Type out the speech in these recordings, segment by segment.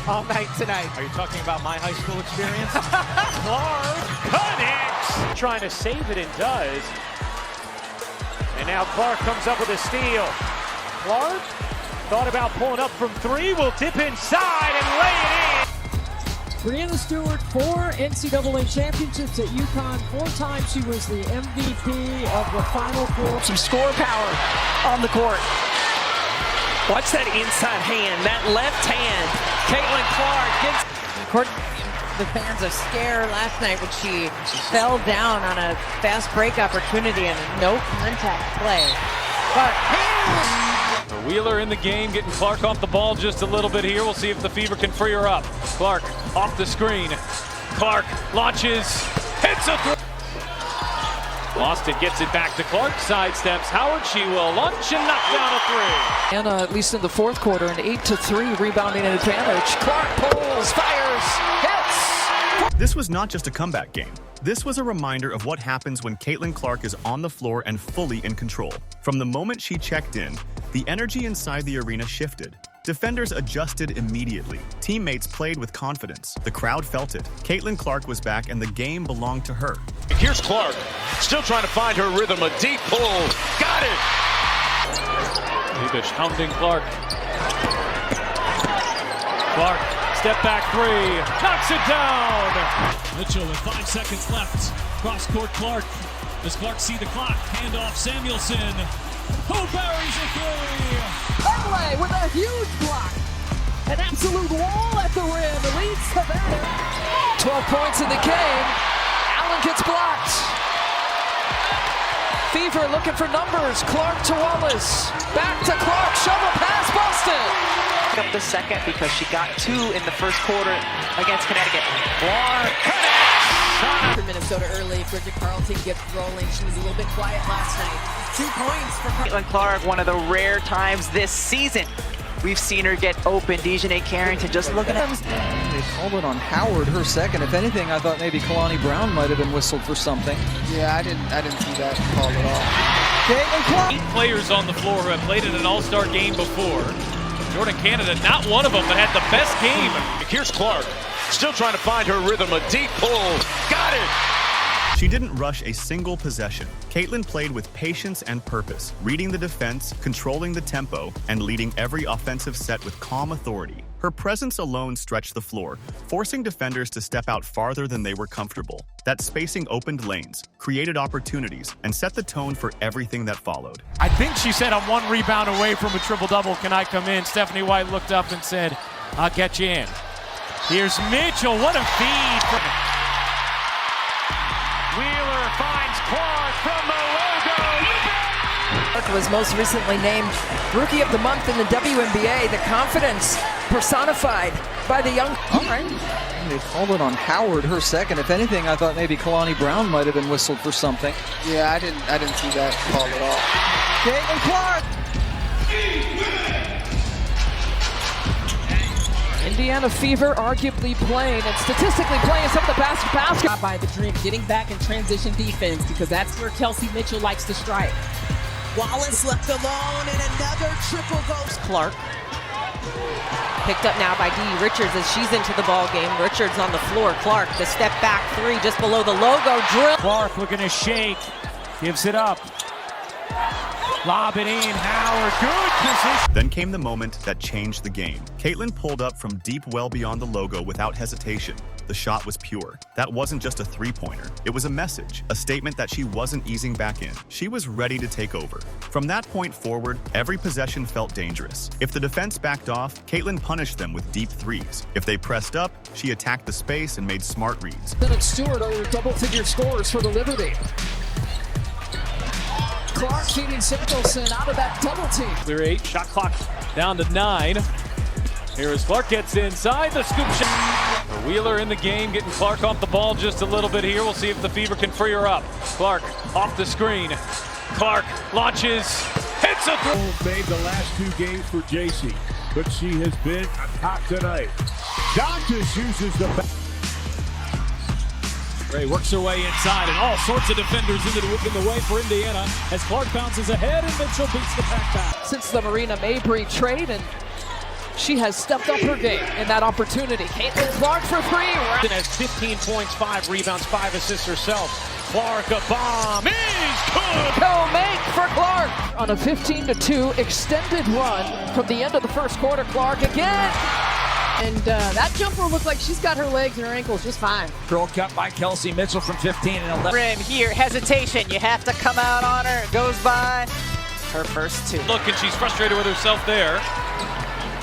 all night tonight. Are you talking about my high school experience? Clark connects! Trying to save it and does. And now Clark comes up with a steal. Clark thought about pulling up from three, will dip inside and lay it in. Brianna Stewart, 4 NCAA championships at UConn. 4 times she was the MVP of the Final Four. Some score power on the court. Watch that inside hand, that left hand. Caitlin Clark gets... The fans are scared last night when she fell down on a fast break opportunity and a no contact play. But Wheeler in the game, getting Clark off the ball just a little bit here. We'll see if the Fever can free her up. Clark off the screen. Clark launches, hits a three. Austin gets it back to Clark, sidesteps Howard. She will launch and knock down a three. And at least in the fourth quarter, an 8-3 rebounding advantage. Clark pulls, fires, hits. This was not just a comeback game. This was a reminder of what happens when Caitlin Clark is on the floor and fully in control. From the moment she checked in, the energy inside the arena shifted. Defenders adjusted immediately. Teammates played with confidence. The crowd felt it. Caitlin Clark was back and the game belonged to her. Here's Clark, still trying to find her rhythm. A deep pull. Got it! Lebish hounding Clark. Clark, step back three, knocks it down! Mitchell with 5 seconds left. Cross court Clark. Does Clark see the clock? Hand off Samuelson. Who buries a three? Conway with a huge block. An absolute wall at the rim. Leads Savannah. 12 points in the game. Allen gets blocked. Fever looking for numbers. Clark to Wallace. Back to Clark. Shovel pass busted. Up the second because she got 2 in the first quarter against Connecticut. Clark connects! for Minnesota early. Bridget Carlton gets rolling. She was a little bit quiet last night. 2 points for Caitlin Clark, one of the rare times this season we've seen her get open. Dejanay Carrington just looking at them. They called it on Howard, her second. If anything, I thought maybe Kalani Brown might have been whistled for something. Yeah, I didn't see that call at all. Caitlin Clark. 8 players on the floor who have played in an all-star game before. Jordan Canada, not one of them, but had the best game. Here's Clark, still trying to find her rhythm. A deep pull. Got it! She didn't rush a single possession. Caitlin played with patience and purpose, reading the defense, controlling the tempo, and leading every offensive set with calm authority. Her presence alone stretched the floor, forcing defenders to step out farther than they were comfortable. That spacing opened lanes, created opportunities, and set the tone for everything that followed. I think she said, I'm 1 rebound away from a triple-double. Can I come in? Stephanie White looked up and said, I'll get you in. Here's Mitchell. What a feed. Wheeler finds Clark from the logo. Clark was most recently named Rookie of the Month in the WNBA. The confidence personified by the young. All right. They called it on Howard, her second. If anything, I thought maybe Kalani Brown might have been whistled for something. Yeah, I didn't see that call at all. Caitlin Clark. Indiana Fever arguably playing and statistically playing some of the best basketball. By the Dream, getting back in transition defense because that's where Kelsey Mitchell likes to strike. Wallace left alone and another triple goes. Clark. Picked up now by Dee Richards as she's into the ball game. Richards on the floor. Clark, the step back 3 just below the logo. Drill. Clark looking to shake. Gives it up. Lob it in. Howard. Good position. Then came the moment that changed the game. Caitlin pulled up from deep well beyond the logo without hesitation. The shot was pure. That wasn't just a three-pointer. It was a message, a statement that she wasn't easing back in. She was ready to take over. From that point forward, every possession felt dangerous. If the defense backed off, Caitlin punished them with deep threes. If they pressed up, she attacked the space and made smart reads. Then Stewart over double-figure scores for the Liberty. Clark feeding Samuelson out of that double team. Clear 8, shot clock down to 9. Here as Clark gets inside, the scoop shot. Wheeler in the game, getting Clark off the ball just a little bit here. We'll see if the Fever can free her up. Clark off the screen. Clark launches, hits a three. Made the last 2 games for JC, but she has been hot tonight. Doctus uses the back. Ray works her way inside, and all sorts of defenders in the way for Indiana as Clark bounces ahead and Mitchell beats the back. Since the Marina Mabry trade, and She has stepped up her game in that opportunity. Caitlin Clark for three. Has 15 points, 5 rebounds, 5 assists herself. Clark, a bomb is good. Co-make for Clark on a 15-2 extended run from the end of the first quarter. Clark again. And that jumper looked like she's got her legs and her ankles just fine. Curl cut by Kelsey Mitchell from 15 and 11. Rim here, hesitation. You have to come out on her. It goes by her first two. Look, and she's frustrated with herself there.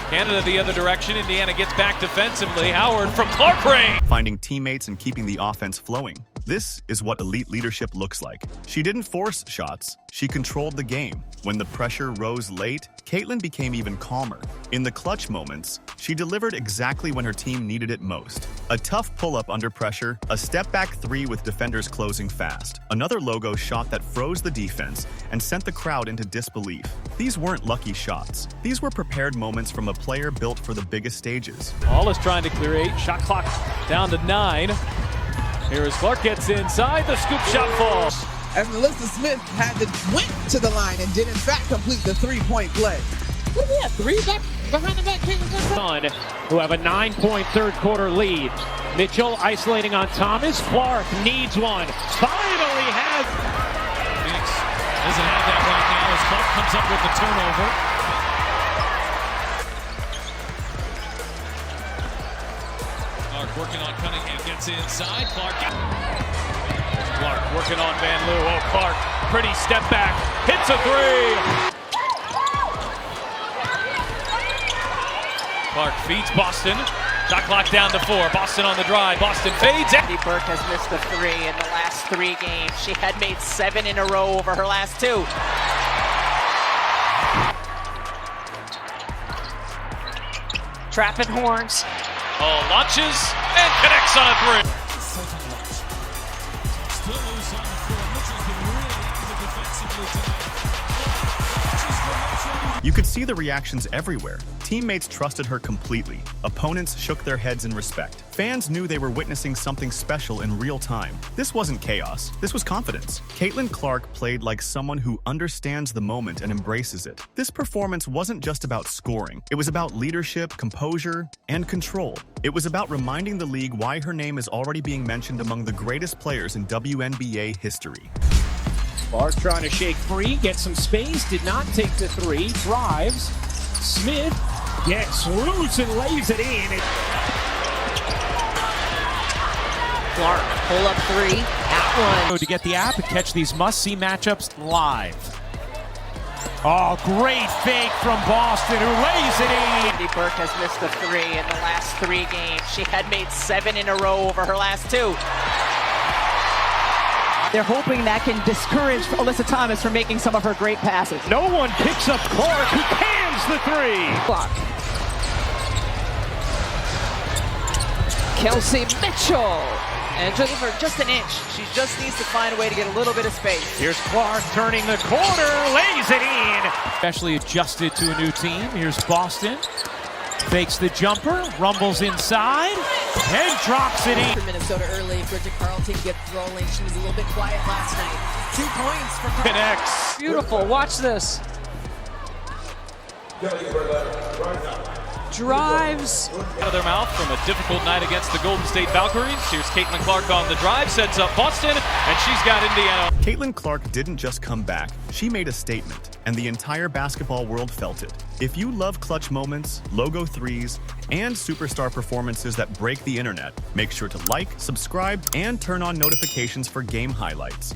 Canada the other direction. Indiana gets back defensively. Howard from Clark range. Finding teammates and keeping the offense flowing. This is what elite leadership looks like. She didn't force shots, she controlled the game. When the pressure rose late, Caitlin became even calmer. In the clutch moments, she delivered exactly when her team needed it most. A tough pull-up under pressure, a step-back three with defenders closing fast, another logo shot that froze the defense and sent the crowd into disbelief. These weren't lucky shots. These were prepared moments from a player built for the biggest stages. All is trying to clear 8. Shot clock down to 9. Here as Clark gets inside, the scoop shot falls. As Melissa Smith went to the line and did in fact complete the three-point play. What do we have? 3 back behind the back? Who have a 9-point third quarter lead. Mitchell isolating on Thomas. Clark needs one. Finally has. Phoenix doesn't have that right now as Clark comes up with the turnover. Clark working on Cunningham, gets inside. Clark working on Van Loo. Oh, Clark, pretty step back, hits a 3. Clark feeds Boston. Shot clock down to 4. Boston on the drive. Boston fades. Andy Burke has missed a 3 in the last 3 games. She had made 7 in a row over her last 2. Trapping horns. Oh, launches and connects on a 3. still loose on the floor. Mitchell's been really active defensively tonight. You could see the reactions everywhere. Teammates trusted her completely. Opponents shook their heads in respect. Fans knew they were witnessing something special in real time. This wasn't chaos. This was confidence. Caitlin Clark played like someone who understands the moment and embraces it. This performance wasn't just about scoring. It was about leadership, composure, and control. It was about reminding the league why her name is already being mentioned among the greatest players in WNBA history. Clark trying to shake free, get some space, did not take the 3, drives. Smith gets loose and lays it in. Clark, pull up 3, that one. To get the app and catch these must-see matchups live. Oh, great fake from Boston, who lays it in. Andy Burke has missed a 3 in the last 3 games. She had made 7 in a row over her last 2. They're hoping that can discourage Alyssa Thomas from making some of her great passes. No one picks up Clark, who cans the 3. Clock. Kelsey Mitchell. And just an inch. She just needs to find a way to get a little bit of space. Here's Clark turning the corner, lays it in. Especially adjusted to a new team. Here's Boston. Fakes the jumper, rumbles inside, and drops it in. For Minnesota early, Bridget Carlton gets rolling. She was a little bit quiet last night. 2 points for Carlton. Connects. Beautiful. Watch this. Drives. Out of their mouth from a difficult night against the Golden State Valkyries. Here's Caitlin Clark on the drive, sets up Boston, and she's got Indiana. Caitlin Clark didn't just come back, she made a statement, and the entire basketball world felt it. If you love clutch moments, logo threes, and superstar performances that break the internet, make sure to like, subscribe, and turn on notifications for game highlights.